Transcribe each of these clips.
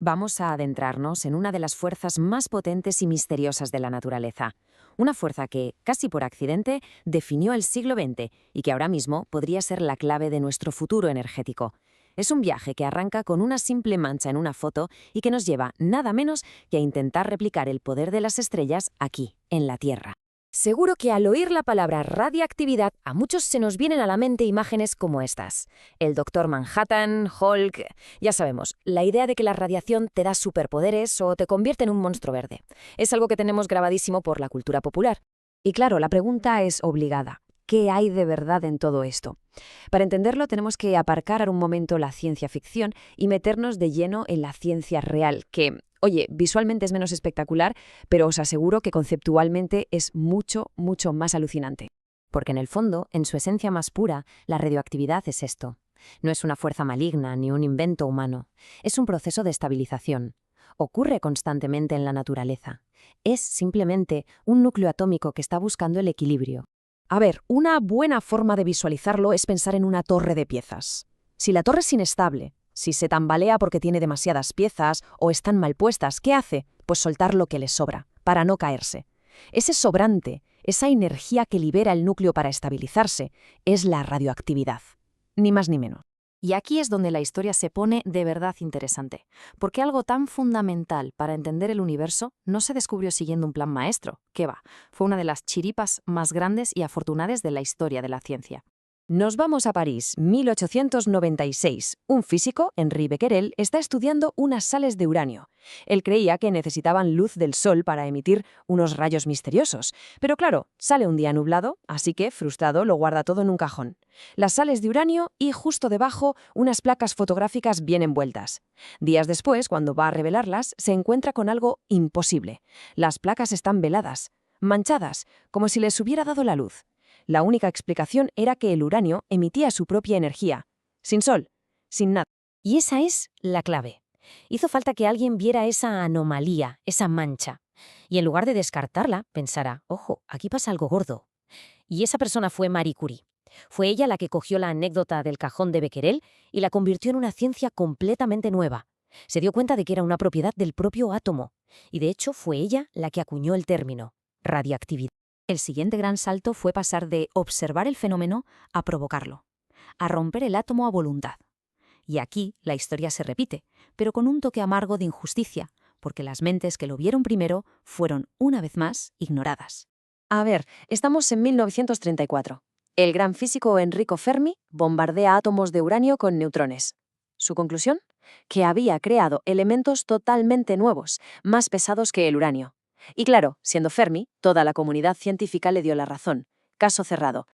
Vamos a adentrarnos en una de las fuerzas más potentes y misteriosas de la naturaleza. Una fuerza que, casi por accidente, definió el siglo XX y que ahora mismo podría ser la clave de nuestro futuro energético. Es un viaje que arranca con una simple mancha en una foto y que nos lleva nada menos que a intentar replicar el poder de las estrellas aquí, en la Tierra. Seguro que al oír la palabra radiactividad, a muchos se nos vienen a la mente imágenes como estas. El Doctor Manhattan, Hulk. Ya sabemos, la idea de que la radiación te da superpoderes o te convierte en un monstruo verde. Es algo que tenemos grabadísimo por la cultura popular. Y claro, la pregunta es obligada. ¿Qué hay de verdad en todo esto? Para entenderlo tenemos que aparcar un momento la ciencia ficción y meternos de lleno en la ciencia real, que, oye, visualmente es menos espectacular, pero os aseguro que conceptualmente es mucho, mucho más alucinante. Porque en el fondo, en su esencia más pura, la radioactividad es esto. No es una fuerza maligna ni un invento humano. Es un proceso de estabilización. Ocurre constantemente en la naturaleza. Es simplemente un núcleo atómico que está buscando el equilibrio. A ver, una buena forma de visualizarlo es pensar en una torre de piezas. Si la torre es inestable, si se tambalea porque tiene demasiadas piezas o están mal puestas, ¿qué hace? Pues soltar lo que le sobra, para no caerse. Ese sobrante, esa energía que libera el núcleo para estabilizarse, es la radioactividad. Ni más ni menos. Y aquí es donde la historia se pone de verdad interesante, porque algo tan fundamental para entender el universo no se descubrió siguiendo un plan maestro. ¿Qué va? Fue una de las chiripas más grandes y afortunadas de la historia de la ciencia. Nos vamos a París, 1896. Un físico, Henri Becquerel, está estudiando unas sales de uranio. Él creía que necesitaban luz del sol para emitir unos rayos misteriosos. Pero claro, sale un día nublado, así que, frustrado, lo guarda todo en un cajón. Las sales de uranio y, justo debajo, unas placas fotográficas bien envueltas. Días después, cuando va a revelarlas, se encuentra con algo imposible. Las placas están veladas, manchadas, como si les hubiera dado la luz. La única explicación era que el uranio emitía su propia energía, sin sol, sin nada. Y esa es la clave. Hizo falta que alguien viera esa anomalía, esa mancha. Y en lugar de descartarla, pensara, ojo, aquí pasa algo gordo. Y esa persona fue Marie Curie. Fue ella la que cogió la anécdota del cajón de Becquerel y la convirtió en una ciencia completamente nueva. Se dio cuenta de que era una propiedad del propio átomo. Y de hecho fue ella la que acuñó el término, radiactividad. El siguiente gran salto fue pasar de observar el fenómeno a provocarlo, a romper el átomo a voluntad. Y aquí la historia se repite, pero con un toque amargo de injusticia, porque las mentes que lo vieron primero fueron, una vez más, ignoradas. A ver, estamos en 1934. El gran físico Enrico Fermi bombardea átomos de uranio con neutrones. ¿Su conclusión? Que había creado elementos totalmente nuevos, más pesados que el uranio. Y claro, siendo Fermi, toda la comunidad científica le dio la razón. Caso cerrado.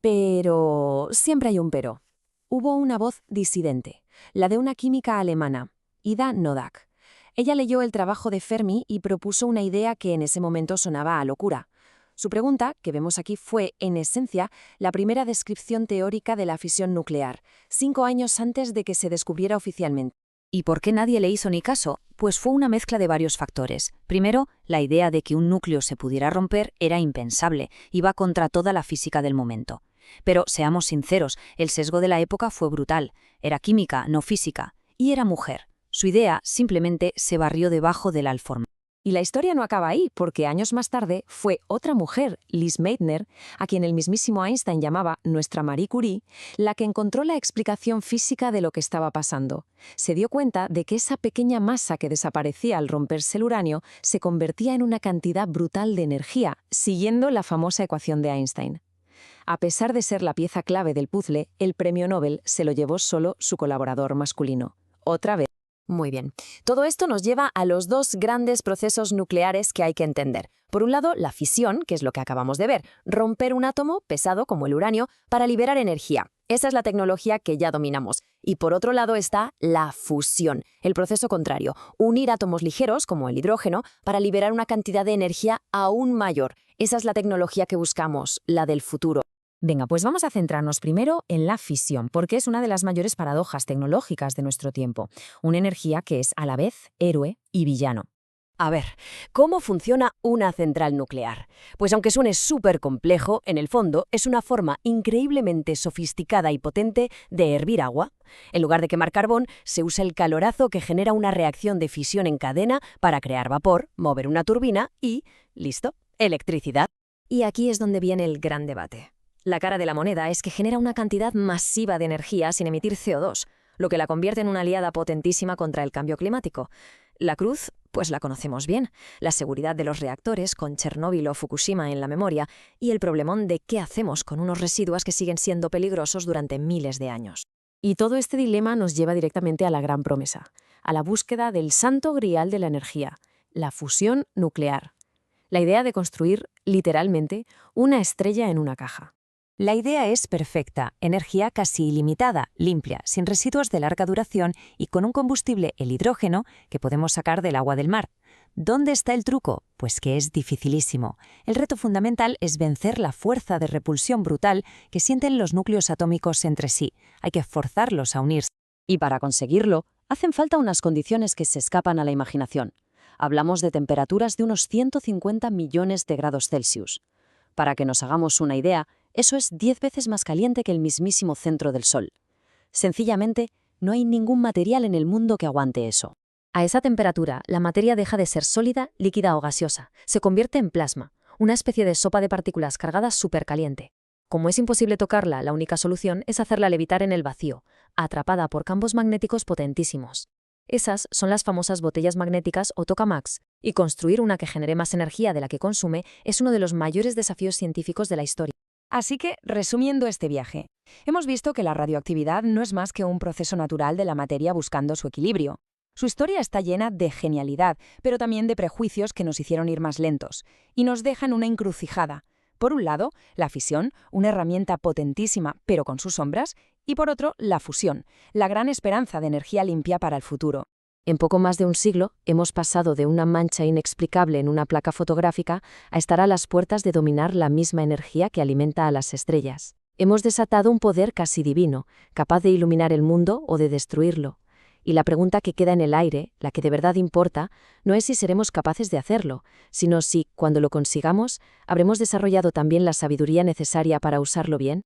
Pero siempre hay un pero. Hubo una voz disidente, la de una química alemana, Ida Noddack. Ella leyó el trabajo de Fermi y propuso una idea que en ese momento sonaba a locura. Su pregunta, que vemos aquí, fue, en esencia, la primera descripción teórica de la fisión nuclear, 5 años antes de que se descubriera oficialmente. ¿Y por qué nadie le hizo ni caso? Pues fue una mezcla de varios factores. Primero, la idea de que un núcleo se pudiera romper era impensable, iba contra toda la física del momento. Pero, seamos sinceros, el sesgo de la época fue brutal. Era química, no física. Y era mujer. Su idea simplemente se barrió debajo de la alforma. Y la historia no acaba ahí, porque años más tarde fue otra mujer, Lise Meitner, a quien el mismísimo Einstein llamaba nuestra Marie Curie, la que encontró la explicación física de lo que estaba pasando. Se dio cuenta de que esa pequeña masa que desaparecía al romperse el uranio se convertía en una cantidad brutal de energía, siguiendo la famosa ecuación de Einstein. A pesar de ser la pieza clave del puzzle, el premio Nobel se lo llevó solo su colaborador masculino. Otra vez. Muy bien. Todo esto nos lleva a los dos grandes procesos nucleares que hay que entender. Por un lado, la fisión, que es lo que acabamos de ver, romper un átomo pesado como el uranio para liberar energía. Esa es la tecnología que ya dominamos. Y por otro lado está la fusión, el proceso contrario, unir átomos ligeros como el hidrógeno para liberar una cantidad de energía aún mayor. Esa es la tecnología que buscamos, la del futuro. Venga, pues vamos a centrarnos primero en la fisión, porque es una de las mayores paradojas tecnológicas de nuestro tiempo, una energía que es a la vez héroe y villano. A ver, ¿cómo funciona una central nuclear? Pues aunque suene súper complejo, en el fondo es una forma increíblemente sofisticada y potente de hervir agua. En lugar de quemar carbón, se usa el calorazo que genera una reacción de fisión en cadena para crear vapor, mover una turbina y, listo, electricidad. Y aquí es donde viene el gran debate. La cara de la moneda es que genera una cantidad masiva de energía sin emitir CO2, lo que la convierte en una aliada potentísima contra el cambio climático. La cruz, pues la conocemos bien, la seguridad de los reactores con Chernóbil o Fukushima en la memoria y el problemón de qué hacemos con unos residuos que siguen siendo peligrosos durante miles de años. Y todo este dilema nos lleva directamente a la gran promesa, a la búsqueda del santo grial de la energía, la fusión nuclear. La idea de construir, literalmente, una estrella en una caja. La idea es perfecta, energía casi ilimitada, limpia, sin residuos de larga duración y con un combustible, el hidrógeno, que podemos sacar del agua del mar. ¿Dónde está el truco? Pues que es dificilísimo. El reto fundamental es vencer la fuerza de repulsión brutal que sienten los núcleos atómicos entre sí. Hay que forzarlos a unirse. Y para conseguirlo, hacen falta unas condiciones que se escapan a la imaginación. Hablamos de temperaturas de unos 150 millones de grados Celsius. Para que nos hagamos una idea, eso es 10 veces más caliente que el mismísimo centro del Sol. Sencillamente, no hay ningún material en el mundo que aguante eso. A esa temperatura, la materia deja de ser sólida, líquida o gaseosa. Se convierte en plasma, una especie de sopa de partículas cargadas supercaliente. Como es imposible tocarla, la única solución es hacerla levitar en el vacío, atrapada por campos magnéticos potentísimos. Esas son las famosas botellas magnéticas o tokamaks, y construir una que genere más energía de la que consume es uno de los mayores desafíos científicos de la historia. Así que, resumiendo este viaje, hemos visto que la radioactividad no es más que un proceso natural de la materia buscando su equilibrio. Su historia está llena de genialidad, pero también de prejuicios que nos hicieron ir más lentos, y nos dejan una encrucijada. Por un lado, la fisión, una herramienta potentísima, pero con sus sombras, y por otro, la fusión, la gran esperanza de energía limpia para el futuro. En poco más de un siglo, hemos pasado de una mancha inexplicable en una placa fotográfica a estar a las puertas de dominar la misma energía que alimenta a las estrellas. Hemos desatado un poder casi divino, capaz de iluminar el mundo o de destruirlo. Y la pregunta que queda en el aire, la que de verdad importa, no es si seremos capaces de hacerlo, sino si, cuando lo consigamos, habremos desarrollado también la sabiduría necesaria para usarlo bien.